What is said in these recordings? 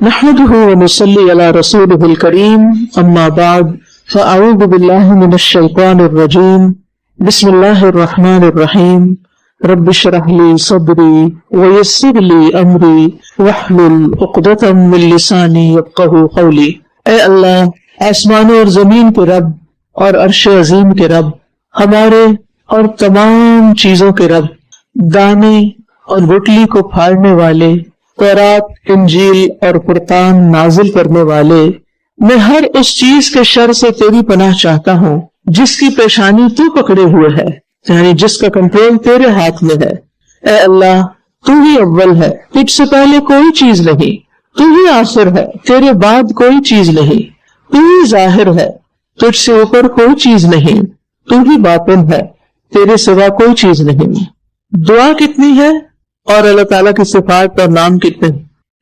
نحمده ونصلي على رسوله الكريم اما بعد فاعوذ بالله من الشيطان الرجيم بسم الله الرحمن الرحيم رب اشرح لي صدري ويسر لي امري واحلل عقدة من لساني يفقهوا قولي۔ اے اللہ، آسمانوں اور زمین کے رب اور عرش عظیم کے رب، ہمارے اور تمام چیزوں کے رب، دانے اور گٹلی کو پھاڑنے والے، تورات، انجیل اور فرقان نازل کرنے والے، میں ہر اس چیز کے شر سے تیری پناہ چاہتا ہوں جس کی پیشانی تو پکڑے ہوئے ہے، یعنی جس کا کنٹرول تیرے ہاتھ میں ہے۔ اے اللہ، تو ہی اول ہے، تجھ سے پہلے کوئی چیز نہیں، تو ہی آخر ہے، تیرے بعد کوئی چیز نہیں، تو ہی ظاہر ہے، تجھ سے اوپر کوئی چیز نہیں، تو ہی باطن ہے، تیرے سوا کوئی چیز نہیں۔ دعا کتنی ہے اور اللہ تعالیٰ کی صفات اور نام کتنے،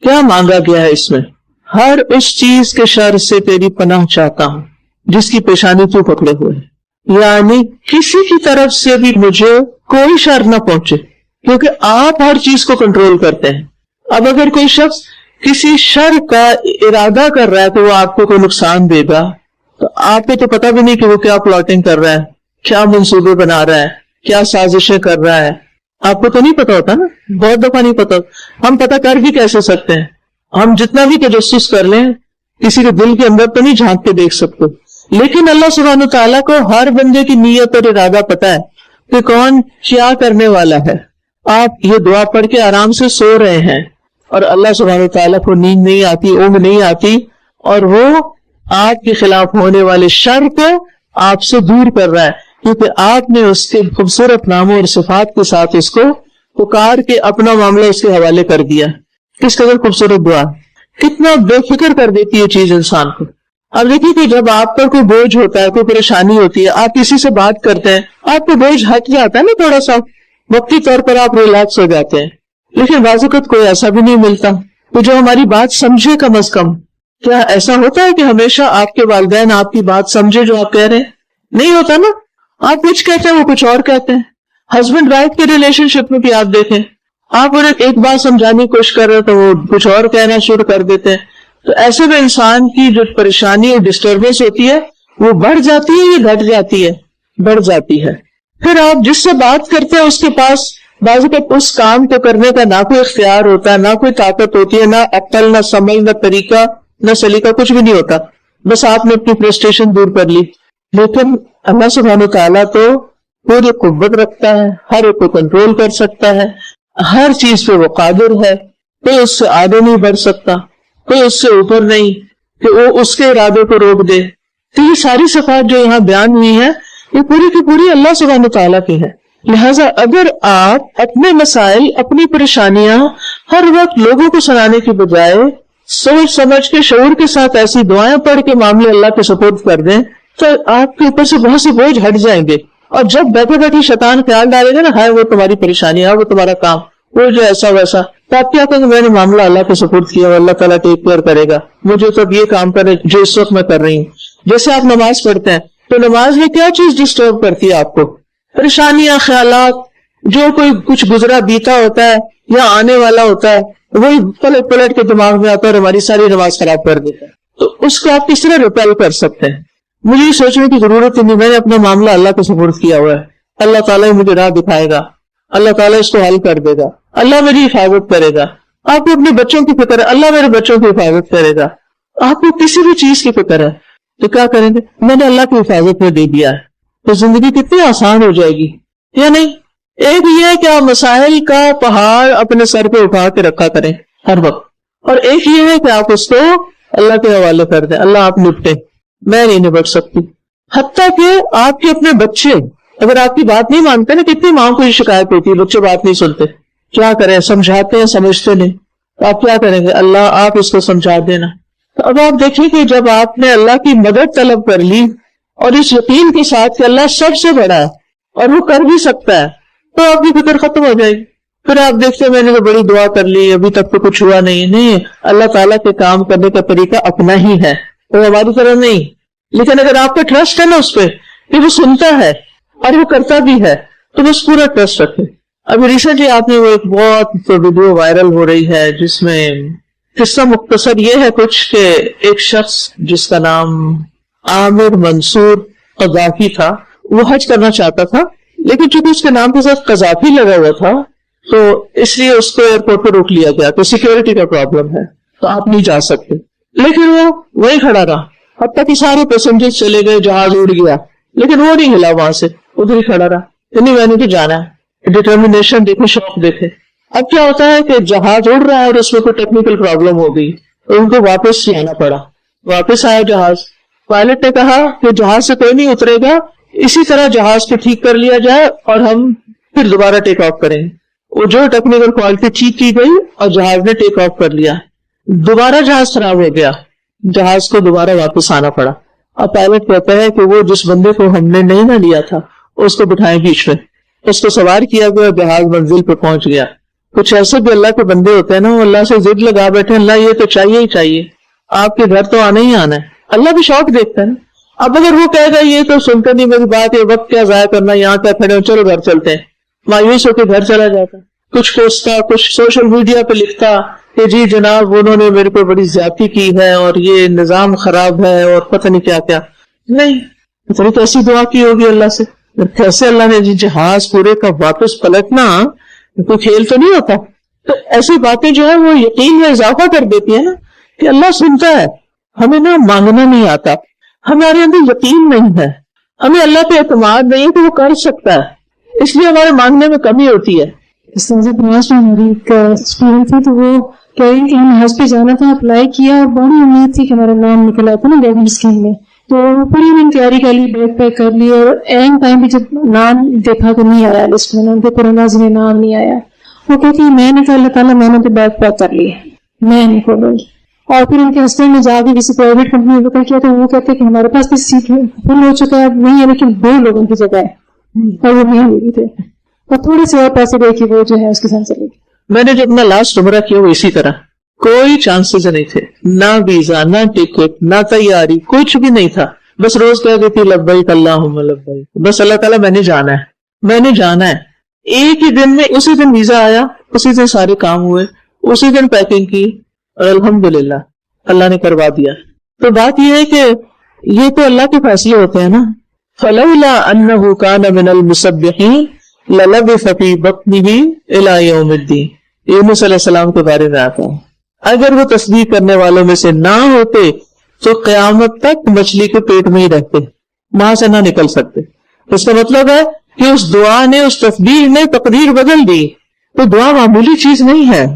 کیا مانگا گیا ہے اس میں؟ ہر اس چیز کے شر سے تیری پناہ چاہتا ہوں جس کی پیشانی تو پکڑے ہوئے ہے، یعنی کسی کی طرف سے بھی مجھے کوئی شر نہ پہنچے، کیونکہ آپ ہر چیز کو کنٹرول کرتے ہیں۔ اب اگر کوئی شخص کسی شر کا ارادہ کر رہا ہے تو وہ آپ کو کوئی نقصان دے گا، تو آپ کو تو پتہ بھی نہیں کہ وہ کیا پلاٹنگ کر رہا ہے، کیا منصوبے بنا رہا ہے، کیا سازشیں کر رہا ہے، آپ کو تو نہیں پتا ہوتا نا، بہت دفعہ نہیں پتا۔ ہم پتہ کر بھی کیسے سکتے ہیں؟ ہم جتنا بھی تجسس کر لیں کسی کے دل کے اندر تو نہیں جھانک کے دیکھ سکتے، لیکن اللہ سبحانہ تعالیٰ کو ہر بندے کی نیت اور ارادہ پتا ہے کہ کون کیا کرنے والا ہے۔ آپ یہ دعا پڑھ کے آرام سے سو رہے ہیں اور اللہ سبحانہ تعالیٰ کو نیند نہیں آتی، اونگ نہیں آتی، اور وہ آپ کے خلاف ہونے والے شر کو آپ سے دور کر رہا ہے، کیونکہ آپ نے اس کے خوبصورت ناموں اور صفات کے ساتھ اس کو پکار کے اپنا معاملہ اس کے حوالے کر دیا۔ کس قدر خوبصورت دعا، کتنا بے فکر کر دیتی ہے چیز انسان کو۔ اب دیکھیے کہ جب آپ پر کوئی بوجھ ہوتا ہے، کوئی پریشانی ہوتی ہے، آپ کسی سے بات کرتے ہیں، آپ کو بوجھ ہٹ جاتا ہے نا، تھوڑا سا وقتی طور پر آپ ریلیکس ہو جاتے ہیں، لیکن بعض اوقات کوئی ایسا بھی نہیں ملتا کہ جو ہماری بات سمجھے کم از کم۔ کیا ایسا ہوتا ہے کہ ہمیشہ آپ کے والدین آپ کی بات سمجھے جو آپ کہہ رہے ہیں؟ نہیں ہوتا نا، آپ کچھ کہتے ہیں وہ کچھ اور کہتے ہیں۔ ہسبینڈ وائف کے ریلیشن شپ میں بھی آپ دیکھیں، آپ انہیں ایک بات سمجھانے کی کوشش کر رہے تو وہ کچھ اور کہنا شروع کر دیتے ہیں۔ تو ایسے میں انسان کی جو پریشانی اور ڈسٹربنس ہوتی ہے وہ بڑھ جاتی ہے یا گھٹ جاتی ہے؟ بڑھ جاتی ہے۔ پھر آپ جس سے بات کرتے ہیں اس کے پاس بعض اوقات اس کام کو کرنے کا نہ کوئی اختیار ہوتا ہے، نہ کوئی طاقت ہوتی ہے، نہ عقل، نہ سمجھ، نہ طریقہ، نہ سلیقہ، کچھ بھی نہیں ہوتا، بس آپ نے اپنی فرسٹریشن دور کر لی۔ لیکن اللہ سبحانہ تعالیٰ تو پوری قوت رکھتا ہے، ہر ایک کو کنٹرول کر سکتا ہے، ہر چیز پہ وہ قادر ہے، کوئی اس سے آگے نہیں بڑھ سکتا، کوئی اس سے اوپر نہیں کہ وہ اس کے ارادے کو روک دے۔ تو یہ ساری صفات جو یہاں بیان ہوئی ہیں یہ پوری کی پوری اللہ سبحانہ تعالیٰ کی ہے۔ لہٰذا اگر آپ اپنے مسائل، اپنی پریشانیاں ہر وقت لوگوں کو سنانے کی بجائے سوچ سمجھ کے شعور کے ساتھ ایسی دعائیں پڑھ کے معاملے اللہ کے سپرد کر دیں تو آپ کے اوپر سے بہت سے بوجھ ہٹ جائیں گے۔ اور جب بیٹھے بیٹھے شیطان خیال ڈالے گا نا، ہائے وہ تمہاری پریشانی ہے، وہ تمہارا کام، وہ جو ایسا ویسا، تو آپ کیا کہیں گے؟ میں نے معاملہ اللہ کے سپرد کیا اور اللہ تعالیٰ ٹیک کیئر کرے گا، مجھے تو اب یہ کام کرے جو اس وقت میں کر رہی ہوں۔ جیسے آپ نماز پڑھتے ہیں تو نماز میں کیا چیز ڈسٹرب کرتی ہے آپ کو؟ پریشانیاں، خیالات، جو کوئی کچھ گزرا بیتا ہوتا ہے یا آنے والا ہوتا ہے وہی پلٹ پلٹ کے دماغ میں آتا ہے اور ہماری ساری نماز خراب کر دیتا ہے۔ تو اس کو آپ کس طرح ریپیل کر سکتے ہیں؟ مجھے یہ سوچنے کی ضرورت نہیں، میں نے اپنا معاملہ اللہ کے سپرد کیا ہوا ہے، اللہ تعالیٰ ہی مجھے راہ دکھائے گا، اللہ تعالیٰ اس کو حل کر دے گا، اللہ میری حفاظت کرے گا۔ آپ کو اپنے بچوں کی فکر ہے، اللہ میرے بچوں کی حفاظت کرے گا۔ آپ کو کسی بھی چیز کی فکر ہے تو کیا کریں گے؟ میں نے اللہ کی حفاظت میں دے دیا ہے، تو زندگی کتنی آسان ہو جائے گی، یا نہیں؟ ایک یہ ہے کہ آپ مسائل کا پہاڑ اپنے سر پہ اٹھا کے رکھا کریں ہر وقت، اور ایک یہ ہے کہ آپ اس کو اللہ کے حوالے کر دیں، اللہ آپ نپٹے، میں نہیں نپٹ سکتی۔ حتیٰ کہ آپ کے اپنے بچے اگر آپ کی بات نہیں مانتے نا، کتنی ماں کو یہ شکایت ہوتی ہے بچے بات نہیں سنتے، کیا کریں؟ سمجھاتے ہیں سمجھتے نہیں، تو آپ کیا کریں گے؟ اللہ آپ اس کو سمجھا دینا۔ تو اب آپ دیکھیں کہ جب آپ نے اللہ کی مدد طلب کر لی اور اس یقین کے ساتھ کہ اللہ سب سے بڑا ہے اور وہ کر بھی سکتا ہے، تو آپ کی فکر ختم ہو جائے گی۔ پھر آپ دیکھتے میں نے تو بڑی دعا کر لی، ابھی تک تو کچھ ہوا نہیں۔ اللہ تعالیٰ کے کام کرنے کا طریقہ اپنا ہی ہے، وہ ہماری طرح نہیں۔ لیکن اگر آپ کا ٹرسٹ ہے نا اس پہ کہ وہ سنتا ہے اور وہ کرتا بھی ہے، تو بس پورا ٹرسٹ رکھیں۔ ابھی ریسنٹلی آپ نے وہ ایک بہت ویڈیو وائرل ہو رہی ہے جس میں قصہ مختصر یہ ہے کچھ کہ ایک شخص جس کا نام عامر منصور قذافی تھا، وہ حج کرنا چاہتا تھا، لیکن چونکہ اس کے نام کے ساتھ قذافی لگا ہوا تھا تو اس لیے اس کو ایئرپورٹ پہ روک لیا گیا کہ سیکیورٹی کا پرابلم ہے تو آپ نہیں جا سکتے. لیکن وہ وہیں کھڑا رہا، حتیٰ کہ سارے پیسنجر چلے گئے، جہاز اڑ گیا، لیکن وہ نہیں ہلا وہاں سے، ادھر ہی کھڑا رہا. نہیں میں نے تو جانا ہے، ڈٹرمنیشن دیکھے، شوق دیکھے. اب کیا ہوتا ہے کہ جہاز اڑ رہا ہے اور اس میں کوئی ٹیکنیکل پرابلم ہو گئی تو ان کو واپس آنا پڑا. واپس آیا جہاز. پائلٹ نے کہا کہ جہاز سے کوئی نہیں اترے گا، اسی طرح جہاز کو ٹھیک کر لیا جائے اور ہم پھر دوبارہ ٹیک آف کریں. وہ جو ٹیکنیکل کوالٹی ٹھیک کی گئی اور جہاز نے ٹیک آف کر لیا. دوبارہ جہاز خراب ہو گیا، جہاز کو دوبارہ واپس آنا پڑا. اب پائلٹ کہتا ہے کہ وہ جس بندے کو ہم نے نہیں نہ لیا تھا اس کو بٹھائے بیچ میں، اس کو سوار کیا گیا، جہاز منزل پہ پہنچ گیا. کچھ ایسے بھی اللہ کے بندے ہوتے ہیں نا، وہ اللہ سے ضد لگا بیٹھے، اللہ یہ تو چاہیے ہی چاہیے، آپ کے گھر تو آنا ہی آنا ہے. اللہ بھی شوق دیکھتا ہے. اب اگر وہ کہے گا یہ تو سنتا نہیں میری بات، یہ وقت کیا ضائع کرنا، یہاں کیا کھڑے ہو، چلو گھر چلتے ہیں، مایوس ہو کے گھر چلا جاتا. کچھ پوسٹا، کچھ سوشل میڈیا پہ لکھتا کہ جی جناب انہوں نے میرے کو بڑی زیادتی کی ہے اور یہ نظام خراب ہے اور پتہ نہیں کیا کیا. نہیں، اتنی تو ایسی دعا کی ہوگی اللہ سے. کیسے اللہ نے جہاز پورے کا واپس پلٹنا کوئی کھیل تو نہیں ہوتا. تو ایسی باتیں جو ہے وہ یقین میں اضافہ کر دیتی ہیں کہ اللہ سنتا ہے. ہمیں نا مانگنا نہیں آتا، ہمارے اندر یقین نہیں ہے، ہمیں اللہ پہ اعتماد نہیں ہے کہ وہ کر سکتا ہے، اس لیے ہمارے مانگنے میں کمی ہوتی ہے. اس طرح سے پرواز میں ہماری ایک اسٹوڈنٹ تھی تو وہ کہیں حج پہ جانا تھا، اپلائی کیا اور بڑی امید تھی کہ ہمارا نام نکل آتا نا گورنمنٹ اسکیم میں، تو پوری انہوں نے تیاری کر لی، بیگ پیک کر لی، اور اینڈ ٹائم پہ جب نام دیکھا تو نہیں آیا لسٹ میں، ان کے قرآن میں نام نہیں آیا. وہ کہتی میں نے کہا اللہ تعالیٰ میں نے تو بیگ پیک کر لی ہے، میں نہیں کھولوں گی. اور پھر ان کے ہسبینڈ نے جا کے کسی پرائیویٹ کمپنی میں ذکر کیا تو وہ کہتے کہ ہمارے پاس بھی سیٹ فل ہو چکا ہے، نہیں ہے لیکن 2 لوگوں کی جگہ ہے، اور وہ نہیں ملی تھے، اور تھوڑے سے اور پیسے دے کے وہ جو ہے اس کے ساتھ چلے گی. میں نے جو اپنا لاسٹ عمرہ کیا وہ اسی طرح، کوئی چانسز نہیں تھے، نہ ویزا، نہ ٹکٹ، نہ تیاری، کچھ بھی نہیں تھا. بس روز کہہ دیتی لبیک اللہم لبیک، بس اللہ تعالیٰ میں نے جانا ہے، میں نے جانا ہے. ایک ہی دن میں اسی دن ویزا آیا، اسی دن سارے کام ہوئے، اسی دن پیکنگ کی اور الحمدللہ اللہ نے کروا دیا. تو بات یہ ہے کہ یہ تو اللہ کے فیصلے ہوتے ہیں نا. فلولا انہ کان من المسبحین للبث فی بطنہ الی یوم الدین، یونس علیہ السلام کے بارے میں آتا ہے. اگر وہ تسبیح کرنے والوں میں سے نہ ہوتے تو قیامت تک مچھلی کے پیٹ میں ہی رہتے، وہاں سے نہ نکل سکتے. اس کا مطلب ہے کہ اس دعا نے، اس تسبیح نے تقدیر بدل دی. تو دعا معمولی چیز نہیں ہے،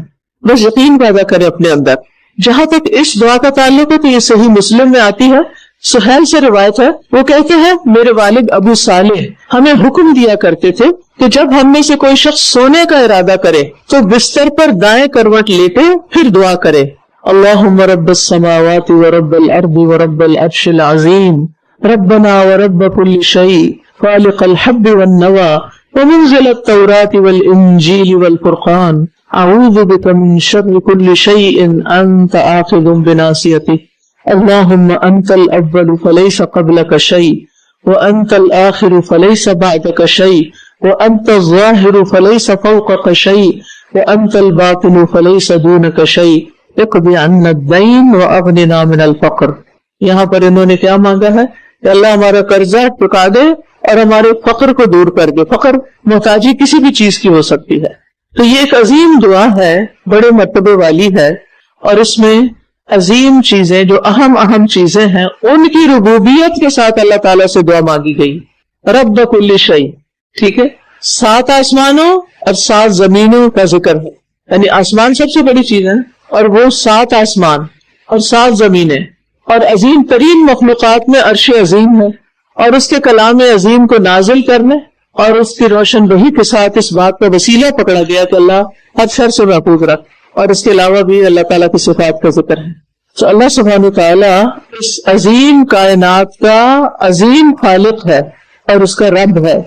بس یقین پیدا کرے اپنے اندر. جہاں تک اس دعا کا تعلق ہے تو یہ صحیح مسلم میں آتی ہے، سہیل سے روایت ہے. وہ کہتے ہیں میرے والد ابو صالح ہمیں حکم دیا کرتے تھے کہ جب ہم میں سے کوئی شخص سونے کا ارادہ کرے تو بستر پر دائیں کروٹ لیٹے پھر دعا کرے، اللہم رب السماوات ورب الارض ورب العرش العظیم ربنا ورب كل شيء خالق الحب والنوى ومنزل التوراة والانجیل والفرقان اعوذ بك من شر كل شيء انت آخذ بناصيته اللهم انت الاول فليس قبلك شيء وانت الاخر فليس بعدك شيء وانت الظاهر فليس فوقك شيء وانت الباطن فليس دونك شيء اقض عنا الدين واغننا من الفقر. یہاں پر انہوں نے کیا مانگا ہے کہ اللہ ہمارا قرضہ چکا دے اور ہمارے فقر کو دور کر دے. فقر محتاجی کسی بھی چیز کی ہو سکتی ہے. تو یہ ایک عظیم دعا ہے، بڑے مرتبے والی ہے، اور اس میں عظیم چیزیں جو اہم چیزیں ہیں ان کی ربوبیت کے ساتھ اللہ تعالیٰ سے دعا مانگی گئی. رب کل شیء، ٹھیک ہے، 7 آسمانوں اور 7 زمینوں کا ذکر ہے، یعنی آسمان سب سے بڑی چیز ہے اور وہ 7 آسمان اور 7 زمینیں، اور عظیم ترین مخلوقات میں عرش عظیم ہے، اور اس کے کلام عظیم کو نازل کرنے اور اس کی روشن وحی کے ساتھ اس بات کا وسیلہ پکڑا گیا کہ اللہ ہر شر سے محفوظ رکھ. اور اس کے علاوہ بھی اللہ تعالیٰ کی صفات کا ذکر ہے. تو اللہ سبحانہ تعالیٰ اس عظیم کائنات کا عظیم خالق ہے اور اس کا رب ہے،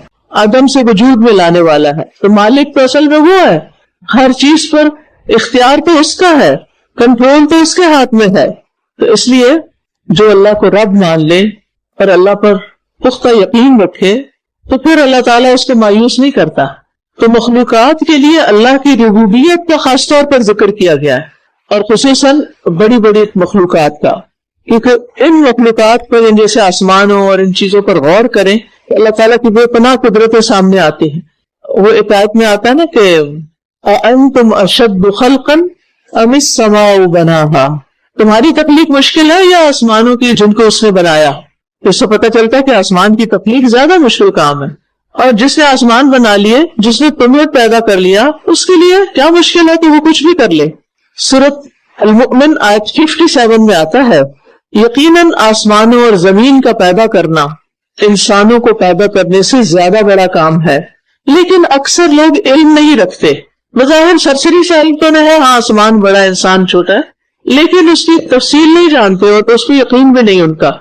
عدم سے وجود میں لانے والا ہے. تو مالک تو اصل میں وہ ہے، ہر چیز پر اختیار تو اس کا ہے، کنٹرول تو اس کے ہاتھ میں ہے. تو اس لیے جو اللہ کو رب مان لے اور اللہ پر پختہ یقین رکھے تو پھر اللہ تعالیٰ اس کو مایوس نہیں کرتا. تو مخلوقات کے لیے اللہ کی ربوبیت کا خاص طور پر ذکر کیا گیا ہے، اور خصوصاً بڑی بڑی مخلوقات کا، کیونکہ ان مخلوقات پر جیسے آسمانوں اور ان چیزوں پر غور کریں کہ اللہ تعالیٰ کی بے پناہ قدرتیں سامنے آتی ہیں. وہ ایک آیت میں آتا ہے نا کہ اَأَنْتُمْ أَشَدُّ خَلْقًا أَمِ السَّمَاءُ بَنَاهَا، تمہاری تخلیق مشکل ہے یا آسمانوں کی جن کو اس نے بنایا؟ اس سے پتہ چلتا ہے کہ آسمان کی تخلیق زیادہ مشکل کام ہے، اور جس نے آسمان بنا لیے، جس نے تمہیں پیدا کر لیا، اس کے لیے کیا مشکل ہے کہ وہ کچھ بھی کر لے. سورۃ المؤمن آیت 57 میں آتا ہے یقیناً آسمانوں اور زمین کا پیدا کرنا انسانوں کو پیدا کرنے سے زیادہ بڑا کام ہے، لیکن اکثر لوگ علم نہیں رکھتے. بظاہر سرسری سے علم تو نہ ہے، ہاں آسمان بڑا انسان چھوٹا ہے، لیکن اس کی تفصیل نہیں جانتے اور تو اس کو یقین بھی نہیں ان کا.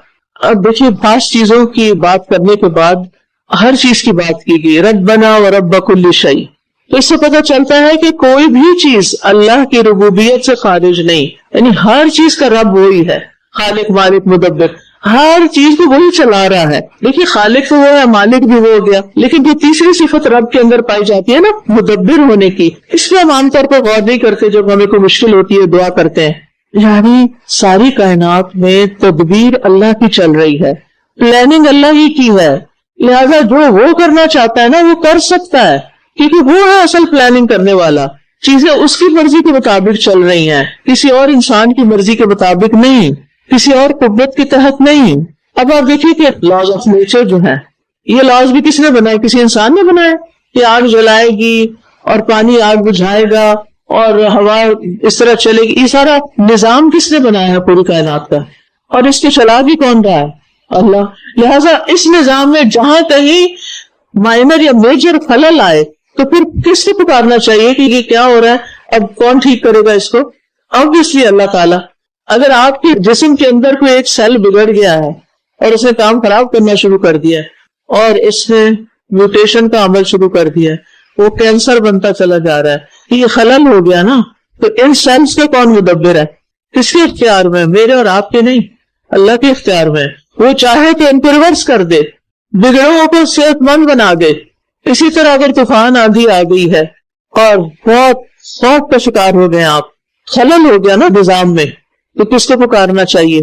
اب دیکھیے خاص چیزوں کی بات کرنے کے بعد ہر چیز کی بات کی گئی، ربنا و رب کل شیء. تو اس سے پتہ چلتا ہے کہ کوئی بھی چیز اللہ کی ربوبیت سے خارج نہیں، یعنی ہر چیز کا رب وہی ہے، خالق مالک مدبر، ہر چیز کو وہی چلا رہا ہے. دیکھیے خالق تو وہ ہے، مالک بھی وہ ہو گیا، لیکن جو تیسری صفت رب کے اندر پائی جاتی ہے نا، مدبر ہونے کی، اس پہ ہم عام طور پر غور نہیں کرتے جب ہمیں کوئی مشکل ہوتی ہے دعا کرتے ہیں. یعنی ساری کائنات میں تدبیر اللہ کی چل رہی ہے، پلاننگ اللہ ہی کی ہے، لہذا جو وہ کرنا چاہتا ہے نا وہ کر سکتا ہے، کیونکہ وہ ہے اصل پلاننگ کرنے والا. چیزیں اس کی مرضی کے مطابق چل رہی ہیں، کسی اور انسان کی مرضی کے مطابق نہیں، کسی اور قدرت کے تحت نہیں. اب آپ دیکھیے کہ لاز آف نیچر جو ہے، یہ لاز بھی کس نے بنائے؟ کسی انسان نے بنائے کہ آگ جلائے گی اور پانی آگ بجھائے گا اور ہوا اس طرح چلے گی. یہ سارا نظام کس نے بنایا ہے پوری کائنات کا؟ اور اس کے چلا بھی کون رہا ہے؟ اللہ. لہٰذا اس نظام میں جہاں کہیں مائنر یا میجر خلل آئے تو پھر کس سے پکارنا چاہیے کہ یہ کیا ہو رہا ہے، اب کون ٹھیک کرے گا اس کو؟ obviously اللہ تعالیٰ. اگر آپ کے جسم کے اندر کوئی ایک سیل بگڑ گیا ہے اور اس نے کام خراب کرنا شروع کر دیا ہے اور اس نے میوٹیشن کا عمل شروع کر دیا ہے، وہ کینسر بنتا چلا جا رہا ہے، یہ خلل ہو گیا نا، تو ان سیلز کے کون مدبر ہے؟ کس کے اختیار میں؟ میرے اور آپ کے نہیں، اللہ کے اختیار میں. وہ چاہے تو ان کو ریورس کر دے، بگڑوں کو صحت مند بنا دے. اسی طرح اگر طوفان آندھی آ گئی ہے اور بہت خوف کا شکار ہو گئے آپ، خلل ہو گیا نا نظام میں، تو کس کو پکارنا چاہیے؟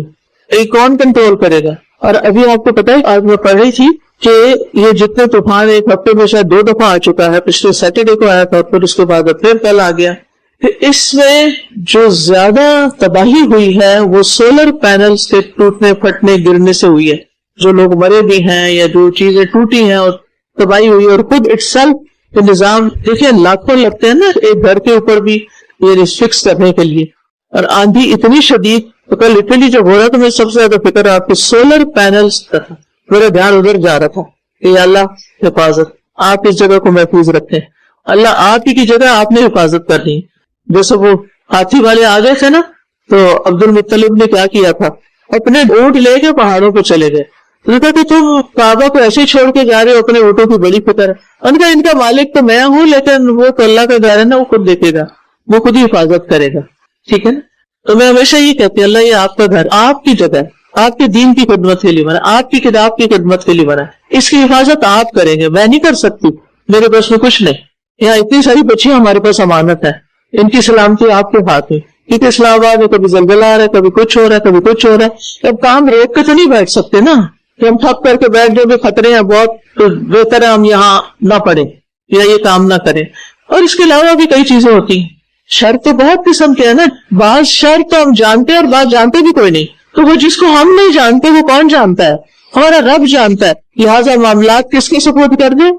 یہ کون کنٹرول کرے گا؟ اور ابھی آپ کو پتا ہے، آج میں پڑھ رہی تھی کہ یہ جتنے طوفان ایک ہفتے میں شاید 2 دفعہ آ چکا ہے، پچھلے سیٹرڈے کو آیا تھا اور پھر اس کے بعد پھر کل آ گیا. اس میں جو زیادہ تباہی ہوئی ہے وہ سولر پینلز کے ٹوٹنے پھٹنے گرنے سے ہوئی ہے. جو لوگ مرے بھی ہیں یا جو چیزیں ٹوٹی ہیں اور تباہی ہوئی ہے، اور خود اٹ سیلف نظام دیکھیں لاکھوں لگتے ہیں نا ایک گھر کے اوپر بھی یہ فکس کرنے کے لیے. اور آندھی اتنی شدید، تو کل لٹرلی جب ہو رہا تو میں سب سے زیادہ فکر آپ کے سولر پینلز کا تھا، میرا دھیان ادھر جا رہا تھا کہ یا اللہ حفاظت، آپ اس جگہ کو محفوظ رکھیں، اللہ آپ ہی کی جگہ آپ نے حفاظت کرنی. جیسے وہ ہاتھی والے آ گئے تھے نا، تو عبد المطلب نے کیا کیا تھا، اپنے اونٹ لے کے پہاڑوں پہ چلے گئے. کہا کہ تم کعبہ کو ایسے چھوڑ کے جا رہے ہو، اپنے اونٹوں کی بڑی فکر ہے. ان کا مالک تو میں ہوں، لیکن وہ تو اللہ کا گھر ہے نا، وہ خود دیکھے گا، وہ خود ہی حفاظت کرے گا. ٹھیک ہے نا؟ تو میں ہمیشہ یہ کہتی ہوں، اللہ یہ آپ کا گھر، آپ کی جگہ، آپ کے دین کی خدمت کے لیے بنا، آپ کی کتاب کی خدمت کے لیے بنا، اس کی حفاظت آپ کریں گے، میں نہیں کر سکتی، میرے پاس میں کچھ نہیں. یہاں اتنی ساری بچیاں ہمارے پاس امانت ہے، ان کی سلامتی آپ کے ہاتھ میں. کیونکہ اسلام آباد میں کبھی زلزلہ آ رہا ہے، کبھی کچھ ہو رہا ہے، کبھی کچھ ہو رہا ہے. اب کام روک کے تو نہیں بیٹھ سکتے نا کہ ہم ٹھپ کر کے بیٹھ جائیں، خطرے ہیں بہت، تو بہتر ہے ہم یہاں نہ پڑھیں یا یہ کام نہ کریں. اور اس کے علاوہ بھی کئی چیزیں ہوتی ہیں. شر تو بہت قسم کے ہیں نا، بعض شر تو ہم جانتے ہیں اور بعض جانتے بھی کوئی نہیں. تو وہ جس کو ہم نہیں جانتے وہ کون جانتا ہے؟ ہمارا رب جانتا ہے. لہٰذا معاملات کس کے سپرد کر دیں؟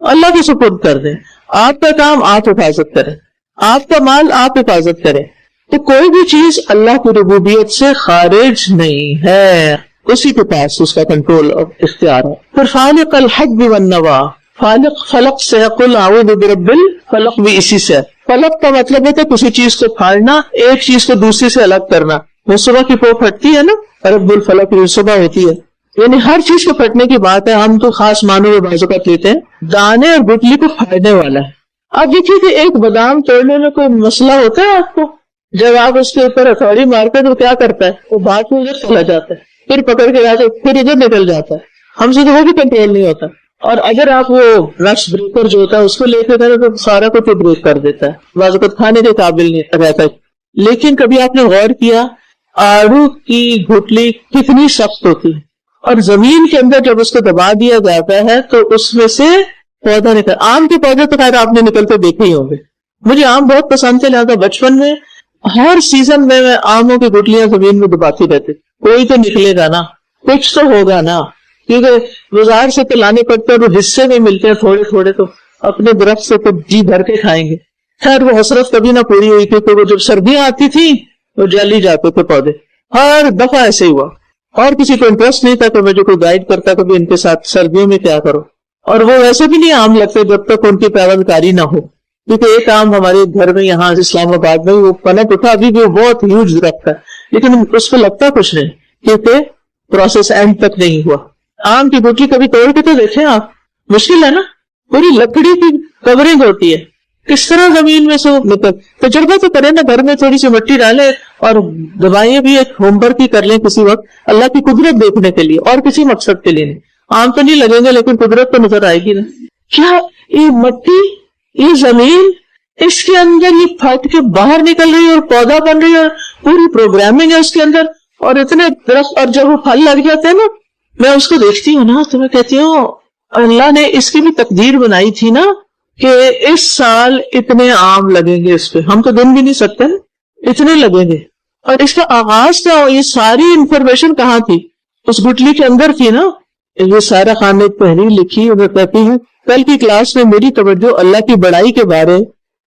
اللہ کے سپرد کر دیں. آپ کا کام آپ حفاظت کریں، آپ کا مال آپ حفاظت کریں. تو کوئی بھی چیز اللہ کی ربوبیت سے خارج نہیں ہے، اسی کے پاس اس کا کنٹرول اور اختیار ہے. پھر فالق الحب والنوا، فالق فلق سے قل اعوذ برب الفلق بھی اسی سے. فلق کا مطلب ہے کہ کسی چیز کو پھاڑنا، ایک چیز کو دوسری سے الگ کرنا. وہ صبح کی پو پھٹتی ہے نا، رب الفلق جو صبح ہوتی ہے، یعنی ہر چیز کو پھٹنے کی بات ہے. ہم تو خاص معنوں میں بعض اوقات لیتے ہیں دانے اور گٹلی کو پھاڑنے والا ہے. اب دیکھیے کہ ایک بادام توڑنے میں کوئی مسئلہ ہوتا ہے آپ کو؟ جب آپ اس کے اوپر ہتھوڑی مارتے تو کیا کرتا ہے؟ وہ بات میں ادھر چلا جاتا ہے، پھر پکڑ کے جاتے پھر ادھر نکل جاتا ہے. ہم سے تو وہ بھی کنٹرول نہیں ہوتا. اور اگر آپ وہ رش بریکر جو ہوتا ہے اس کو لے کے کریں تو سارا کو بریک کر دیتا ہے، بعض اوقات کھانے کے قابل نہیں رہتا. لیکن کبھی آپ نے غور کیا آڑو کی گٹلی کتنی سخت ہوتی ہے، اور زمین کے اندر جب اس کو دبا دیا جاتا ہے تو اس میں سے پودا نکل. آم کے پودے تو خیر آپ نے نکلتے دیکھے ہی ہوں گے. مجھے آم بہت پسند تھے، لہٰذا بچپن میں ہر سیزن میں آموں کی گٹلیاں زمین میں دباتی رہتی. کوئی تو نکلے گا نا، کچھ تو ہوگا نا، کیونکہ بازار سے تو لانے پڑتے ہیں، وہ حصے میں ملتے ہیں تھوڑے تھوڑے، تو اپنے درخت سے تو جی بھر کے کھائیں گے. خیر وہ حسرت کبھی نہ پوری ہوئی، کیونکہ وہ جب سردیاں آتی تھی وہ جل ہی جاتے تھے پودے. ہر دفعہ ایسے ہی ہوا، اور کسی کو انٹرسٹ نہیں تھا کہ مجھے کوئی گائیڈ کرتا کبھی ان کے ساتھ سردیوں میں کیا کرو. اور وہ ویسے بھی نہیں آم لگتے جب تک ان کی پیوند کاری نہ ہو، کیونکہ ایک آم ہمارے گھر میں یہاں اسلام آباد میں وہ پنپ اٹھا، ابھی بھی وہ بہت ہیوج درخت ہے، لیکن اس پہ لگتا کچھ نہیں کیونکہ پروسیس اینڈ تک نہیں ہوا. آم کی گٹلی کبھی توڑ کے تو دیکھیں آپ، مشکل ہے نا، پوری لکڑی کی کورنگ ہوتی ہے، کس طرح زمین میں سے نکل. تجربہ تو کریں نا، گھر میں تھوڑی سی مٹی ڈالیں اور دوائیں بھی ایک ہوم ورک ہی کر لیں کسی وقت، اللہ کی قدرت دیکھنے کے لیے اور کسی مقصد کے لیے نہیں. آم تو نہیں لگیں گے لیکن قدرت تو نظر آئے گی نا. کیا یہ مٹی، یہ زمین، اس کے اندر یہ پھٹ کے باہر نکل رہی ہے اور پودا بن رہی ہے اور پوری پروگرامنگ ہے اس کے اندر، اور اتنے درخت، اور جب وہ پھل لگ جاتے ہیں نا، میں اس کو دیکھتی ہوں نا تو میں کہتی ہوں اللہ نے اس کی بھی تقدیر بنائی تھی نا کہ اس سال اتنے آم لگیں گے اس پہ، ہم تو گن بھی نہیں سکتے نا، اتنے لگیں گے. اور اس کا آغاز تھا، یہ ساری انفارمیشن کہاں تھی؟ اس گٹلی کے اندر تھی نا. یہ سارا خان نے ایک تحریر لکھی اور کہتی ہے کل کی کلاس میں میری توجہ اللہ کی بڑائی کے بارے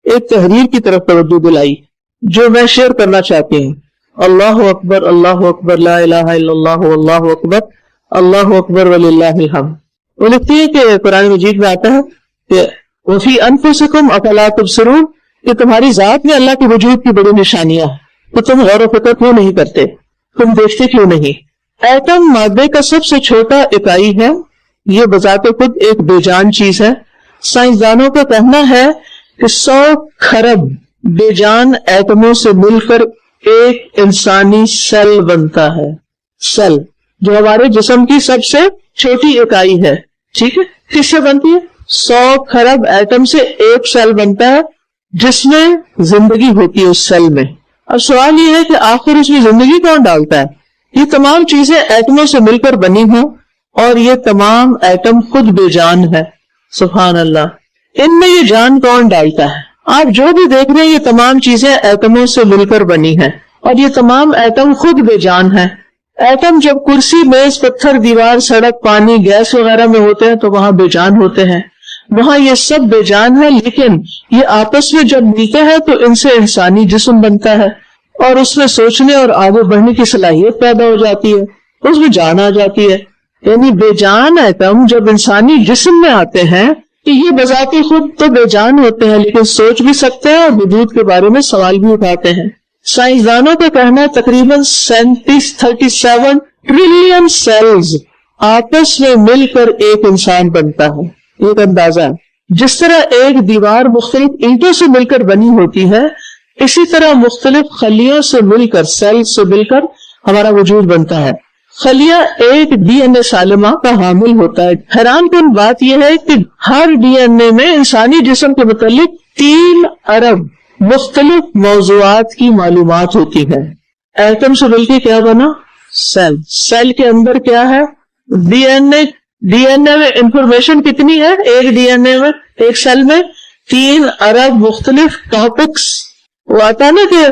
ایک تحریر کی طرف توجہ دلائی جو میں شیئر کرنا چاہتی ہوں. اللہ اکبر، اللہ اکبر، لا الہ الا اللہ، اللہ اکبر، اللہ اکبر وللہ الحمد. وہ لکھتی ہے کہ قرآن مجید میں آتا ہے کہ وفی انفسکم افلا تبصرون، کہ تمہاری ذات میں اللہ کے وجود کی بڑی نشانیاں ہیں تو تم غور و فکر کیوں نہیں کرتے، تم دیکھتے کیوں نہیں. ایٹم مادے کا سب سے چھوٹا اکائی ہے، یہ بذات خود ایک بے جان چیز ہے. سائنسدانوں کا کہنا ہے کہ 100 کھرب بے جان ایٹموں سے مل کر ایک انسانی سیل بنتا ہے. سیل جو ہمارے جسم کی سب سے چھوٹی اکائی ہے، ٹھیک ہے، کس سے بنتی ہے؟ 100 کھرب ایٹم سے ایک سیل بنتا ہے جس میں زندگی ہوتی ہے اس سیل میں. اب سوال یہ ہے کہ آخر اس میں زندگی کون ڈالتا ہے؟ یہ تمام چیزیں ایٹموں سے مل کر بنی ہوں اور یہ تمام ایٹم خود بے جان ہے. سبحان اللہ، ان میں یہ جان کون ڈالتا ہے؟ آپ جو بھی دیکھ رہے ہیں یہ تمام چیزیں ایٹموں سے مل کر بنی ہیں اور یہ تمام ایٹم خود بے جان ہے. ایٹم جب کرسی، میز، پتھر، دیوار، سڑک، پانی، گیس وغیرہ میں ہوتے ہیں تو وہاں بے جان ہوتے ہیں، وہاں یہ سب بے جان ہے. لیکن یہ آپس میں جب ملتے ہیں تو ان سے انسانی جسم بنتا ہے اور اس میں سوچنے اور آگے بڑھنے کی صلاحیت پیدا ہو جاتی ہے، اس میں جان آ جاتی ہے. یعنی بے جان ایٹم جب انسانی جسم میں آتے ہیں کہ یہ بذات خود تو بے جان ہوتے ہیں لیکن سوچ بھی سکتے ہیں اور وجود کے بارے میں سوال بھی اٹھاتے ہیں. سائنسدانوں کا کہنا ہے تقریباً 37 ٹریلین سیلز آپس میں مل کر ایک انسان بنتا ہے. ایک اندازہ ہے. جس طرح ایک دیوار مختلف اینٹوں سے مل کر بنی ہوتی ہے، اسی طرح مختلف خلیوں سے مل کر، سیل سے مل کر ہمارا وجود بنتا ہے. خلیہ ایک ڈی این اے سالمہ کا حامل ہوتا ہے. حیران کن بات یہ ہے کہ ہر ڈی این اے میں انسانی جسم کے متعلق 3 ارب مختلف موضوعات کی معلومات ہوتی ہے. ایٹم سے مل کے کیا بنا؟ سیل. سیل کے اندر کیا ہے؟ ڈی این اے. ڈی این اے میں انفارمیشن کتنی ہے؟ ایک ڈی این اے میں، ایک سیل میں 3 ارب مختلف ٹاپکس. وہ آتا ہے نا کہ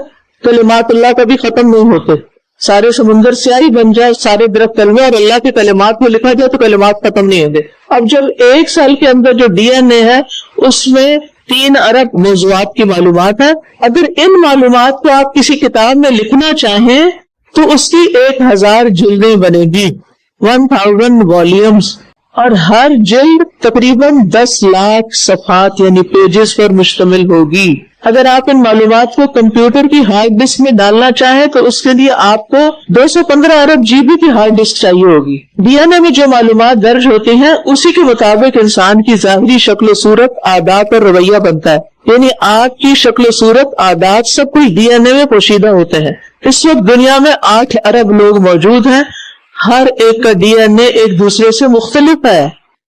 کلمات اللہ کبھی ختم نہیں ہوتے، سارے سمندر سیاہی بن جائے، سارے درخت کلمے اور اللہ کے کلمات میں لکھا جائے تو کلمات ختم نہیں ہوں گے. اب جب ایک سیل کے اندر جو ڈی این اے ہے اس میں 3 ارب موضوعات کی معلومات ہے. اگر ان معلومات کو آپ کسی کتاب میں لکھنا چاہیں تو اس کی 1000 جلدیں بنے گی، 1000 والیومز، اور ہر جلد تقریباً 10 لاکھ صفحات یعنی پیجز پر مشتمل ہوگی. اگر آپ ان معلومات کو کمپیوٹر کی ہارڈ ڈسک میں ڈالنا چاہیں تو اس کے لیے آپ کو 215 ارب جی بی کی ہارڈ ڈسک چاہیے ہوگی. ڈی این اے میں جو معلومات درج ہوتی ہیں اسی کے مطابق انسان کی ظاہری شکل و صورت، عادات اور رویہ بنتا ہے. یعنی آپ کی شکل و صورت، عادات سب کچھ ڈی این اے میں پوشیدہ ہوتے ہیں. اس وقت دنیا میں 8 ارب لوگ موجود ہیں. ہر ایک کا ڈی این اے ایک دوسرے سے مختلف ہے.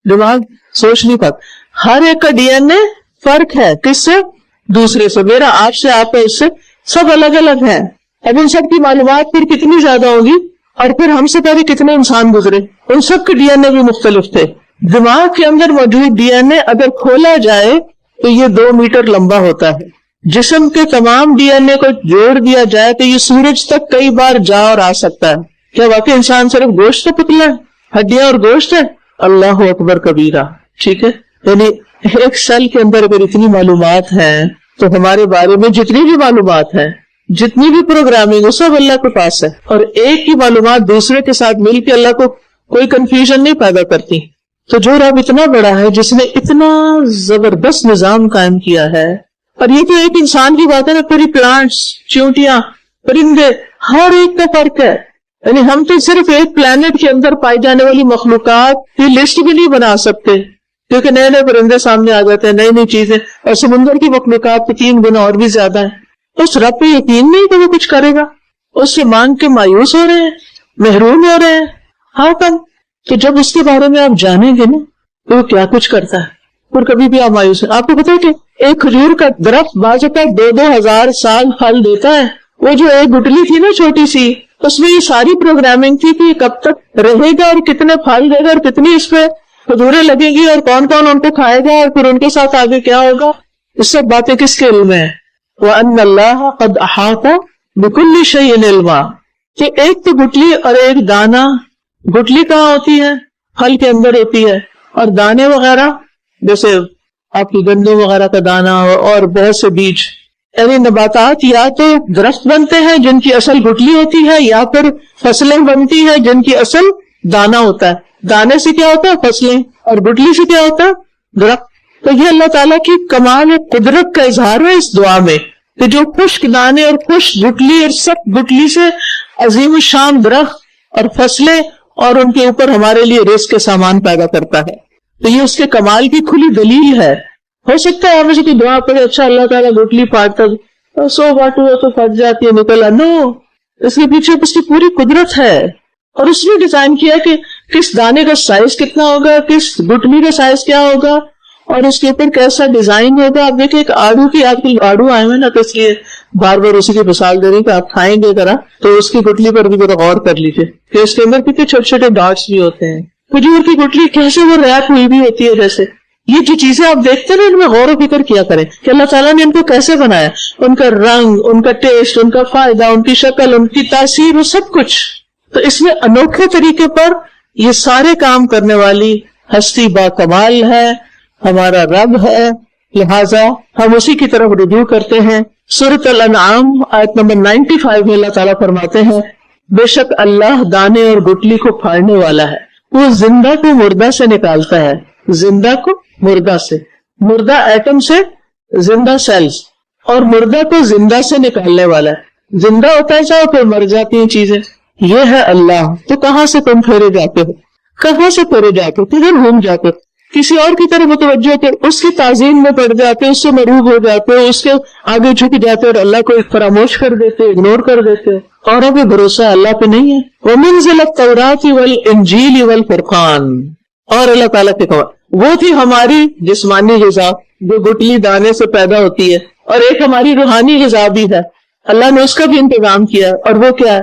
دماغ سوچ نہیں پاتا. ہر ایک کا ڈی این اے فرق ہے، کس سے؟ دوسرے سے. میرا آپ سے، آپ کا اس سے سب الگ الگ ہیں. اب ان سب کی معلومات پھر کتنی زیادہ ہوگی, اور پھر ہم سے پہلے کتنے انسان گزرے, ان سب کے ڈی این اے بھی مختلف تھے. دماغ کے اندر موجود ڈی این اے اگر کھولا جائے تو یہ 2 میٹر لمبا ہوتا ہے. جسم کے تمام ڈی این اے کو جوڑ دیا جائے تو یہ سورج تک کئی بار جا اور آ سکتا ہے. کیا واقعی انسان صرف گوشت کا پتلا ہے, ہڈیاں اور گوشت ہے؟ اللہ اکبر کبیرہ. ٹھیک ہے, یعنی ایک سیل کے اندر اگر اتنی معلومات ہیں تو ہمارے بارے میں جتنی بھی معلومات ہیں, جتنی بھی پروگرامنگ, وہ سب اللہ کے پاس ہے. اور ایک کی معلومات دوسرے کے ساتھ مل کے اللہ کو کوئی کنفیوژن نہیں پیدا کرتی. تو جو رب اتنا بڑا ہے, جس نے اتنا زبردست نظام قائم کیا ہے, اور یہ تو ایک انسان کی بات ہے نا, پوری پلانٹس, چیونٹیاں, پرندے, ہر ایک کا فرق ہے. یعنی ہم تو صرف ایک پلانٹ کے اندر پائی جانے والی مخلوقات کی لسٹ بھی نہیں بنا سکتے, کیونکہ نئے نئے پرندے سامنے آ جاتے ہیں, نئی نئی چیزیں, اور سمندر کی مخلوقات 3 گنا اور بھی زیادہ ہے. اس رب پہ یقین نہیں کہ وہ کچھ کرے گا, اس سے مانگ کے مایوس ہو رہے ہیں, محروم ہو رہے ہیں. ہاں کم تو جب اس کے بارے میں آپ جانیں گے نا تو وہ کیا کچھ کرتا ہے, اور کبھی بھی آپ مایوس ہیں. آپ کو پتا ہے کہ ایک کھجور کا درخت بعض اوقات 2,000 سال پھل دیتا ہے. وہ جو ایک گٹلی تھی نا چھوٹی سی, اس میں یہ ساری پروگرامنگ تھی کہ یہ کب تک رہے گا اور کتنے پھل دے گا اور کتنی اس پہ کھجوریں لگے گی اور کون کون ان کو کھائے گا اور پھر ان کے ساتھ آگے کیا ہوگا. اس سب باتیں کس کے علم میں ہیں؟ وَأَنَّ اللَّهَ قَدْ أَحَاطَ بِكُلِّ شَيْءٍ عِلْمًا. کہ ایک تو گٹلی اور ایک دانہ. گٹلی کہاں ہوتی ہے؟ پھل کے اندر ہوتی ہے, اور دانے وغیرہ جیسے آپ کی گندم وغیرہ کا دانہ اور بہت سے بیج. یعنی نباتات یا تو درخت بنتے ہیں جن کی اصل گٹلی ہوتی ہے, یا پھر فصلیں بنتی ہیں جن کی اصل دانہ ہوتا ہے. دانے سے کیا ہوتا ہے؟ فصلیں. اور گٹلی سے کیا ہوتا ہے؟ درخت. تو یہ اللہ تعالیٰ کی کمال قدرت کا اظہار ہے اس دعا میں, کہ جو خشک دانے اور خشک گٹلی اور سب گٹلی سے عظیم الشان درخت اور فصلیں اور ان کے اوپر ہمارے لیے رزق کے سامان پیدا کرتا ہے. تو یہ اس کے کمال کی کھلی دلیل ہے. ہو سکتا ہے آپ مجھے کوئی دعا پڑے, اچھا اللہ تعالیٰ گٹلی پھاڑتا سو باٹو تو پھٹ جاتی ہے, نکلا. نو, اس کے پیچھے اس کی پوری قدرت ہے, اور اس نے ڈیزائن کیا کہ کس دانے کا سائز کتنا ہوگا, کس گٹلی کا سائز کیا ہوگا, اور اس کے اوپر کیسا ڈیزائن ہوگا. آپ دیکھیں ایک آڑو کی, آج کل آڑو آئے ہوئے نا, تو اس لیے بار بار اسی کی مثال دے رہی کہ آپ کھائیں گے ذرا تو اس کی گٹلی پر بھی ذرا غور کر لیجیے کہ اس کے اندر کتنے چھوٹے چھوٹے ڈاٹس بھی ہوتے ہیں. کھجور کی گٹلی کیسے وہ ریپ ہوئی بھی ہوتی ہے. جیسے یہ جو چیزیں آپ دیکھتے ہیں نا, ان میں غور و فکر کیا کریں کہ اللہ تعالیٰ نے ان کو کیسے بنایا, ان کا رنگ, ان کا ٹیسٹ, ان کا فائدہ, ان کی شکل, ان کی تاثیر, وہ سب کچھ. تو اس میں انوکھے طریقے پر یہ سارے کام کرنے والی ہستی با کمال ہے, ہمارا رب ہے. لہذا ہم اسی کی طرف رجوع کرتے ہیں. سورۃ الانعام آیت نمبر 95 میں اللہ تعالیٰ فرماتے ہیں, بے شک اللہ دانے اور گٹلی کو پھاڑنے والا ہے, وہ زندہ کو مردہ سے نکالتا ہے. زندہ کو مردہ سے, مردہ ایٹم سے زندہ سیلز, اور مردہ کو زندہ سے نکالنے والا ہے. زندہ ہوتا ہے چاہے پھر مر جاتی ہیں چیزیں. یہ ہے اللہ. تو کہاں سے تم پھیرے جاتے ہو, کہاں سے پھیرے جاتے ہو, کدھر گھوم جاتے ہو, کسی اور کی طرف متوجہ کر اس کی تعظیم میں پڑ جاتے, اس سے مروب ہو جاتے, اس کے آگے جھک جاتے اور اللہ کو فراموش کر دیتے, اگنور کر دیتے. اوروں پہ بھروسہ اللہ پہ نہیں ہے. وَمُنزِلَ التَّوْرَاةِ وَالْإِنْجِيلِ وَالْفُرْقَانِ. اور اللہ تعالیٰ کے قول, وہ تھی ہماری جسمانی غذا جو گٹلی دانے سے پیدا ہوتی ہے, اور ایک ہماری روحانی غذا بھی ہے. اللہ نے اس کا بھی انتظام کیا, اور وہ کیا ہے؟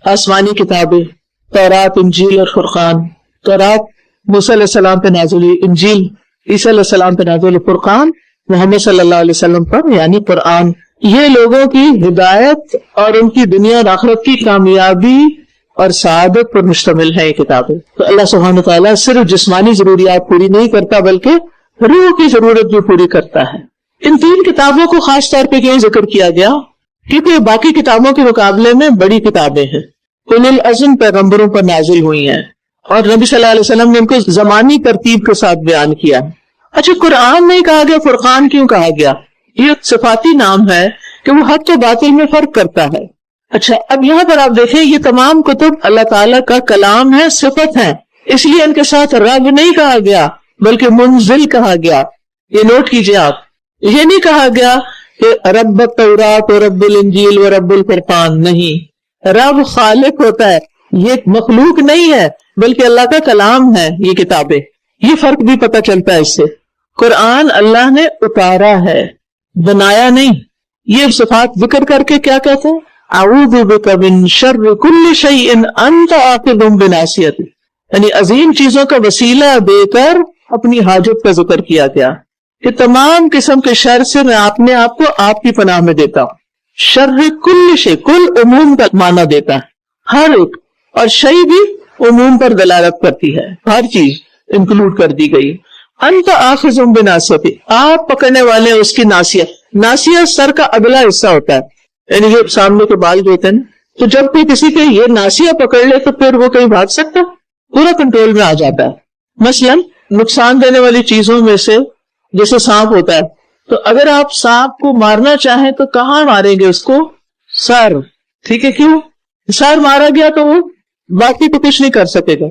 آسمانی کتابیں, تورات, انجیل اور فرقان. تورات موسیٰ علیہ السلام پہ نازل ہوئی, انجیل عیسیٰ علیہ السلام پہ نازل ہوئی, فرقان محمد صلی اللہ علیہ وسلم پر یعنی قرآن. یہ لوگوں کی ہدایت اور ان کی دنیا اور آخرت کی کامیابی اور سعادت پر مشتمل ہے یہ کتابیں. تو اللہ سبحانہ وتعالیٰ صرف جسمانی ضروریات پوری نہیں کرتا بلکہ روح کی ضرورت بھی پوری کرتا ہے. ان 3 کتابوں کو خاص طور پہ کیوں ذکر کیا گیا؟ کیونکہ باقی کتابوں کے مقابلے میں بڑی کتابیں ہیں, اولو العزم پیغمبروں پر نازل ہوئی ہیں, اور نبی صلی اللہ علیہ وسلم نے ان کو زمانی ترتیب کے ساتھ بیان کیا. اچھا, قرآن نہیں کہا گیا, فرقان کیوں کہا گیا؟ یہ صفاتی نام ہے کہ وہ حق و باطل میں فرق کرتا ہے. اچھا, اب یہاں پر آپ دیکھیں یہ تمام کتب اللہ تعالیٰ کا کلام ہے, صفت ہے, اس لیے ان کے ساتھ رب نہیں کہا گیا بلکہ منزل کہا گیا. یہ نوٹ کیجئے آپ, یہ نہیں کہا گیا کہ رب التورات و رب الانجیل و رب الفرقان. نہیں, رب خالق ہوتا ہے, یہ مخلوق نہیں ہے بلکہ اللہ کا کلام ہے یہ کتابیں. یہ فرق بھی پتہ چلتا ہے اس سے. قرآن اللہ نے اتارا ہے, بنایا نہیں. یہ صفات ذکر کر کے کیا کہتے ہیں؟ اعوذ بک من شر کل شیء انت آخذ بناصیتہ، یعنی عظیم چیزوں کا وسیلہ دے کر اپنی حاجت کا ذکر کیا گیا کہ تمام قسم کے شر سے میں اپنے آپ کو آپ کی پناہ میں دیتا ہوں. شر کل شیء، کل عموم کا معنی دیتا ہے، ہر ایک، اور شیء بھی عموم پر دلالت کرتی ہے، ہر چیز انکلوڈ کر دی گئی. انت آخذ بناصیتہ، آپ پکڑنے والے اس کی ناصیہ. ناصیہ سر کا اگلا حصہ ہوتا ہے، یعنی جو سامنے کے بال جو ہوتے ہیں، تو جب کوئی کسی کے یہ ناصیہ پکڑ لے تو پھر وہ کہیں بھاگ سکتا، پورا کنٹرول میں آ جاتا ہے. مثلا نقصان دینے والی چیزوں میں سے جیسے سانپ ہوتا ہے، تو اگر آپ سانپ کو مارنا چاہیں تو کہاں ماریں گے اس کو؟ سر. ٹھیک ہے، کیوں؟ سر مارا گیا تو وہ باقی تو کچھ نہیں کر سکے گا.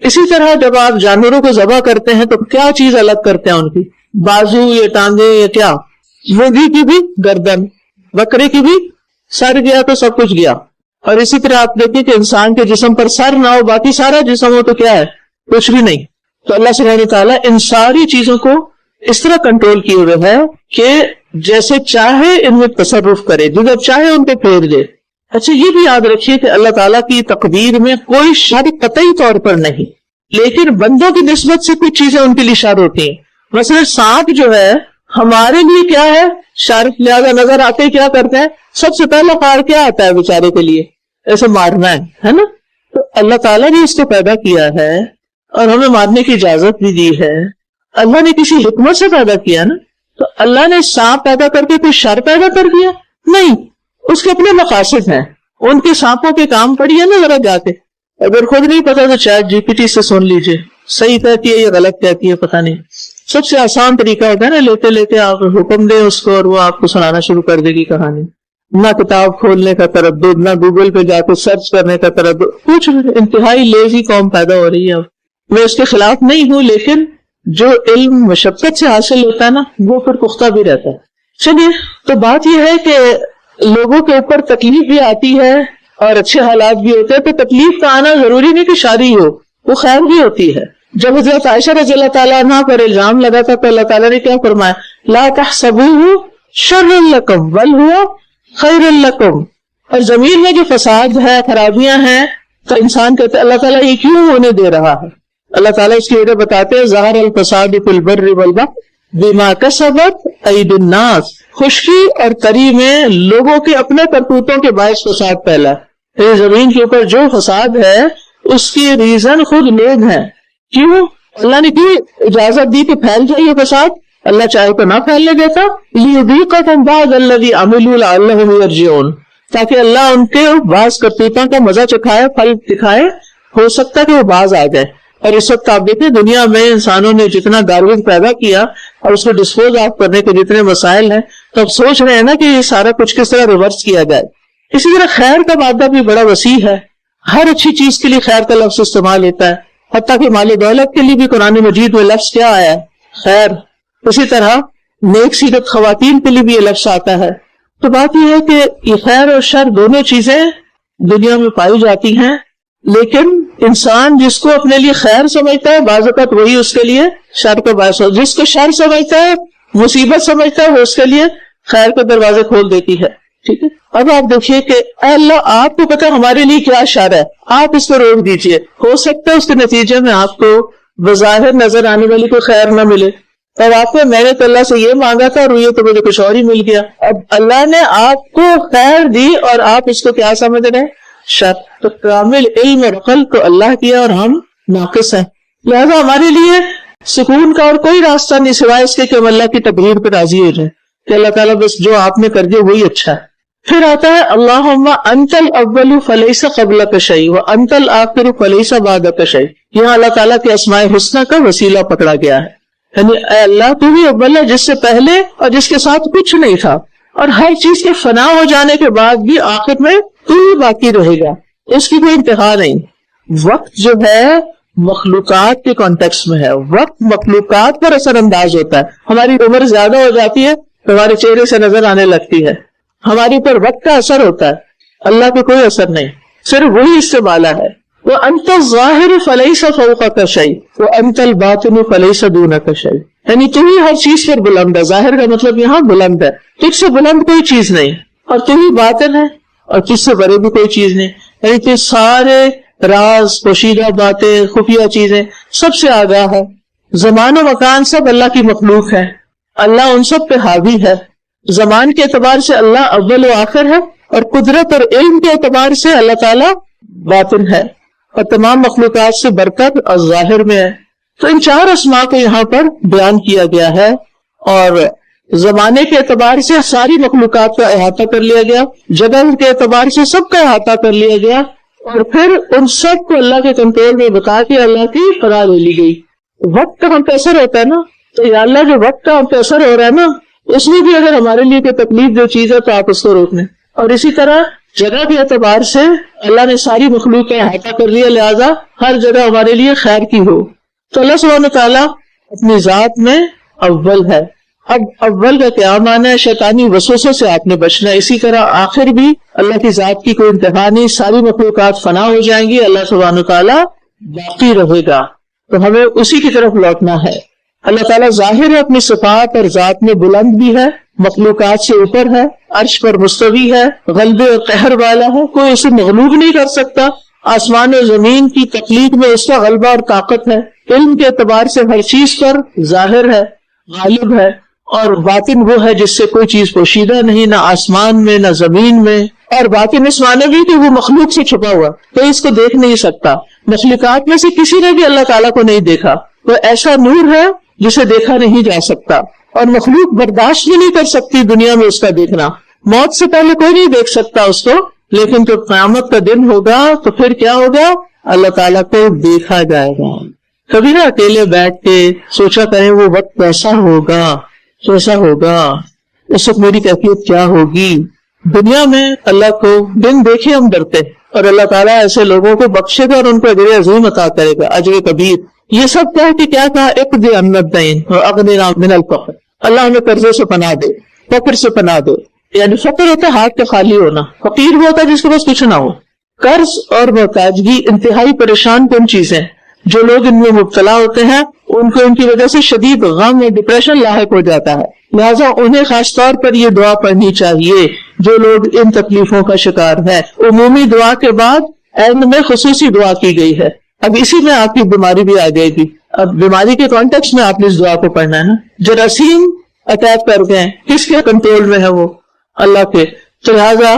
اسی طرح جب آپ جانوروں کو ذبح کرتے ہیں تو کیا چیز الگ کرتے ہیں ان کی؟ بازو یا ٹانگیں یا کیا؟ مرغی کی بھی گردن، بکرے کی بھی سر گیا تو سب کچھ گیا. اور اسی طرح آپ دیکھیں کہ انسان کے جسم پر سر نہ ہو، باقی سارا جسم ہو تو کیا ہے؟ کچھ بھی نہیں. تو اللہ سبحانہ وتعالیٰ ان ساری چیزوں کو اس طرح کنٹرول کیے ہوئے ہے کہ جیسے چاہے ان میں تصرف کرے، جدھر چاہے ان پہ پھیر دے. اچھا یہ بھی یاد رکھیے کہ اللہ تعالیٰ کی تقدیر میں کوئی شر قطعی طور پر نہیں، لیکن بندوں کی نسبت سے کچھ چیزیں ان کے لیے شر ہوتی ہیں. مثلا سانپ جو ہے ہمارے لیے کیا ہے؟ شر. لہٰذا نظر آتے کیا کرتے ہیں؟ سب سے پہلا کار کیا آتا ہے بیچارے کے لیے؟ ایسے مارنا ہے نا. تو اللہ تعالیٰ نے اس کو پیدا کیا ہے اور ہمیں مارنے کی اجازت بھی دی ہے. اللہ نے کسی حکمت سے پیدا کیا نا. تو اللہ نے سانپ پیدا کر کے کوئی شر پیدا کر دیا؟ نہیں، اس کے اپنے مقاصد ہیں. ان کے سانپوں کے کام پڑیے نا ذرا جا کے. اگر خود نہیں پتا تو چیٹ جی پی ٹی سے سن لیجئے، صحیح کہتی ہے یا غلط کہتی ہے پتہ نہیں. سب سے آسان طریقہ ہوتا ہے نا، لیتے لیتے آپ حکم دیں اس کو اور وہ آپ کو سنانا شروع کر دے گی کہانی. نہ کتاب کھولنے کا تردد، نہ گوگل پہ جا کے سرچ کرنے کا تردد. کچھ انتہائی لیزی قوم پیدا ہو رہی ہے. میں اس کے خلاف نہیں ہوں، لیکن جو علم مشقت سے حاصل ہوتا ہے نا وہ پھر پختہ بھی رہتا ہے. چلیے، تو بات یہ ہے کہ لوگوں کے اوپر تکلیف بھی آتی ہے اور اچھے حالات بھی ہوتے ہیں. تو تکلیف کا آنا ضروری نہیں کہ شادی ہو، وہ خیر بھی ہوتی ہے. جب حضرت عائشہ رضی اللہ تعالیٰ عنہ پر الزام لگا تھا تو اللہ تعالیٰ نے کیا فرمایا؟ لا تحسبوه شر لکم بل هو خیر لکم. اور زمین میں جو فساد ہے، خرابیاں ہیں، تو انسان کہتے اللہ تعالیٰ یہ کیوں ہونے دے رہا ہے؟ اللہ تعالیٰ اس کی وجہ بتاتے ہیں، ظہر الفساد فی البر والبحر بما کسبت ایدی الناس. خشکی اور تری میں لوگوں کے اپنے کرتوتوں کے باعث فساد پھیلا. زمین کے اوپر جو فساد ہے اس کی ریزن خود لوگ ہیں. کیوں؟ اللہ نے کیوں اجازت دی کہ پھیل جائے یہ فساد؟ اللہ چاہے تو نہ پھیلنے دیتا. لیذیقہم بعض الذی عملوا لعلہم یرجعون، تاکہ اللہ ان کے بعض کرتوتوں کا مزہ چکھائے، پھل دکھائے، ہو سکتا ہے کہ وہ باز آ جائے. اور اس وقت آپ دیکھیں دنیا میں انسانوں نے جتنا گاربیج پیدا کیا اور اس کو ڈسپوز آف کرنے کے جتنے مسائل ہیں، تو اب سوچ رہے ہیں نا کہ یہ سارا کچھ کس طرح ریورس کیا جائے. اسی طرح خیر کا مادہ بھی بڑا وسیع ہے. ہر اچھی چیز کے لیے خیر کا لفظ استعمال ہوتا ہے، حتیٰ کہ مال و دولت کے لیے بھی قرآن مجید میں لفظ کیا آیا ہے؟ خیر. اسی طرح نیک سیرت خواتین کے لیے بھی یہ لفظ آتا ہے. تو بات یہ ہے کہ یہ خیر اور شر دونوں چیزیں دنیا میں پائی جاتی ہیں، لیکن انسان جس کو اپنے لیے خیر سمجھتا ہے بعض اوقات وہی اس کے لیے شر کا باعث ہو. جس کو شر سمجھتا ہے، مصیبت سمجھتا ہے، وہ اس کے لیے خیر کے دروازے کھول دیتی ہے. ٹھیک ہے. اب آپ دیکھیے کہ اے اللہ آپ کو پتا ہمارے لیے کیا شر ہے، آپ اس کو روک دیجئے. ہو سکتا ہے اس کے نتیجے میں آپ کو بظاہر نظر آنے والی کوئی خیر نہ ملے، اور آپ نے، میں نے تو اللہ سے یہ مانگا تھا اور یہ تو مجھے کچھ اور ہی مل گیا. اب اللہ نے آپ کو خیر دی اور آپ اس کو کیا سمجھ رہے ہیں؟ شر. تو کامل علم اور عقل تو اللہ کیا اور ہم ناقص ہیں. لہذا ہمارے لیے سکون کا اور کوئی راستہ نہیں سوائے اس کے کہ ہم اللہ کی تقدیر پہ راضی ہو جائیں کہ اللہ تعالیٰ بس جو آپ نے کر دیا وہی اچھا ہے. پھر آتا ہے اللہم انت الاول فلیس قبلک شیء وانت الآخر فلیس بعدک شیء. یہاں اللہ تعالیٰ کے اسماء حسنی کا وسیلہ پکڑا گیا ہے، یعنی اے اللہ تو بھی اول ہے جس سے پہلے اور جس کے ساتھ کچھ نہیں تھا، اور ہر چیز کے فنا ہو جانے کے بعد بھی آخر میں تو ہی باقی رہے گا، اس کی کوئی انتہا نہیں. وقت جو ہے مخلوقات کے کانٹیکس میں ہے، وقت مخلوقات پر اثر انداز ہوتا ہے. ہماری عمر زیادہ ہو جاتی ہے تو ہمارے چہرے سے نظر آنے لگتی ہے، ہماری پر وقت کا اثر ہوتا ہے، اللہ پہ کوئی اثر نہیں، صرف وہی اس سے بالا ہے. وَأَنْتَ الظَّاهِرُ فَلَيْسَ فَوْقَكَ شَيْءٌ وَأَنْتَ الْبَاطِنُ فَلَيْسَ دُونَكَ شَيْءٌ، یعنی تو ہی ہر چیز پر بلند ہے. ظاہر کا مطلب یہاں بلند ہے، تجھ سے بلند کوئی چیز نہیں، اور تو ہی باطن ہے اور تجھ سے بڑے بھی کوئی چیز نہیں. یعنی کہ سارے راز، پوشیدہ باتیں، خفیہ چیزیں سب سے آگاہ ہے. زمان و مکان سب اللہ کی مخلوق ہے، اللہ ان سب پہ حاوی ہے. زمان کے اعتبار سے اللہ اول و آخر ہے، اور قدرت اور علم کے اعتبار سے اللہ تعالیٰ باطن ہے، اور تمام مخلوقات سے برکت اور ظاہر میں ہے. تو ان چار اسماء کو یہاں پر بیان کیا گیا ہے، اور زمانے کے اعتبار سے ساری مخلوقات کا احاطہ کر لیا گیا، جگہ کے اعتبار سے سب کا احاطہ کر لیا گیا، اور پھر ان سب کو اللہ کے کنٹرول میں بتا کے اللہ کی پناہ لے لی گئی. وقت کا ہم پہ اثر ہوتا ہے نا، تو یا اللہ جو وقت کا ہم پہ اثر ہو رہا ہے نا، اس میں بھی اگر ہمارے لیے کوئی تکلیف جو چیز ہے تو آپ اس کو روک لیں. اور اسی طرح جگہ کے اعتبار سے اللہ نے ساری مخلوق کا احاطہ کر لیا، لہذا ہر جگہ ہمارے لیے خیر کی ہو. تو اللہ سبحانہ تعالیٰ اپنی ذات میں اول ہے. اب اول کا کیا معنی ہے؟ شیطانی وسوسوں سے آپ نے بچنا ہے. اسی طرح آخر بھی اللہ کی ذات کی کوئی انتہا نہیں، ساری مخلوقات فنا ہو جائیں گی، اللہ سبحانہ تعالیٰ باقی رہے گا. تو ہمیں اسی کی طرف لوٹنا ہے. اللہ تعالیٰ ظاہر ہے، اپنی صفات اور ذات میں بلند بھی ہے، مخلوقات سے اوپر ہے، عرش پر مستوی ہے، غلبے اور قہر والا ہے، کوئی اسے مغلوب نہیں کر سکتا. آسمان و زمین کی تخلیق میں اس کا غلبہ اور طاقت ہے. علم کے اعتبار سے ہر چیز پر ظاہر ہے، غالب ہے، اور باطن وہ ہے جس سے کوئی چیز پوشیدہ نہیں، نہ آسمان میں نہ زمین میں. اور باطن اس معنی بھی کہ وہ مخلوق سے چھپا ہوا، کوئی اس کو دیکھ نہیں سکتا. مخلوقات میں سے کسی نے بھی اللہ تعالیٰ کو نہیں دیکھا. وہ ایسا نور ہے جسے دیکھا نہیں جا سکتا، اور مخلوق برداشت بھی نہیں کر سکتی دنیا میں اس کا دیکھنا. موت سے پہلے کوئی نہیں دیکھ سکتا اس کو، لیکن جب قیامت کا دن ہوگا تو پھر کیا ہوگا؟ اللہ تعالیٰ کو دیکھا جائے گا. کبھی نہ اکیلے بیٹھ کے سوچا کریں وہ وقت کیسا ہوگا، کیسا ہوگا، اس وقت میری کیفیت کیا ہوگی. دنیا میں اللہ کو دن دیکھے ہم ڈرتے، اور اللہ تعالیٰ ایسے لوگوں کو بخشے گا اور ان کو اجر عظیم عطا کرے گا، اجر کبیر. یہ سب کیا کہ کیا کہا؟ اقضِ عنا الدین واغننا من الفقر. اللہ ہمیں قرضے سے پناہ دے، فقر سے پناہ دے. یعنی فقر ہوتا ہے ہاتھ کا خالی ہونا، فقیر وہ ہوتا ہے جس کے پاس کچھ نہ ہو. قرض اور محتاجگی انتہائی پریشان کن چیزیں. جو لوگ ان میں مبتلا ہوتے ہیں ان کو ان کی وجہ سے شدید غم اور ڈپریشن لاحق ہو جاتا ہے. لہٰذا انہیں خاص طور پر یہ دعا پڑھنی چاہیے جو لوگ ان تکلیفوں کا شکار ہے. عمومی دعا کے بعد اینڈ میں خصوصی دعا کی گئی ہے. اب اسی میں آپ کی بیماری بھی آ جائے گی. اب بیماری کے کانٹیکس میں آپ نے اس دعا کو پڑھنا ہے نا. جراثیم اٹیک کر گئے، کس کے کنٹرول میں ہے؟ وہ اللہ کے. تو لہٰذا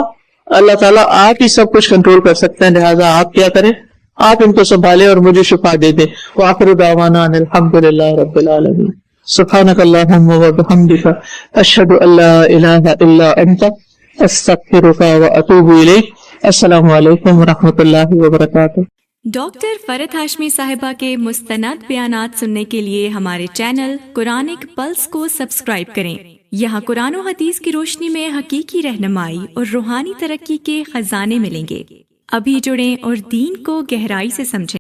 اللہ تعالیٰ آپ ہی سب کچھ کنٹرول کر سکتے ہیں. لہٰذا آپ کیا کریں؟ آپ ان کو سنبھالیں اور مجھے شفا دے دیں. وآخر دعوانا ان الحمد للہ رب العالمین. سبحانک اللہم وبحمدک، اشہد ان لا الہ الا انت، استغفرک واتوب الیک. السلام علیکم ورحمۃ اللہ وبرکاتہ. ڈاکٹر فرحت ہاشمی صاحبہ کے مستند بیانات سننے کے لیے ہمارے چینل قرآنک پلس کو سبسکرائب کریں. یہاں قرآن و حدیث کی روشنی میں حقیقی رہنمائی اور روحانی ترقی کے خزانے ملیں گے. ابھی جڑیں اور دین کو گہرائی سے سمجھیں.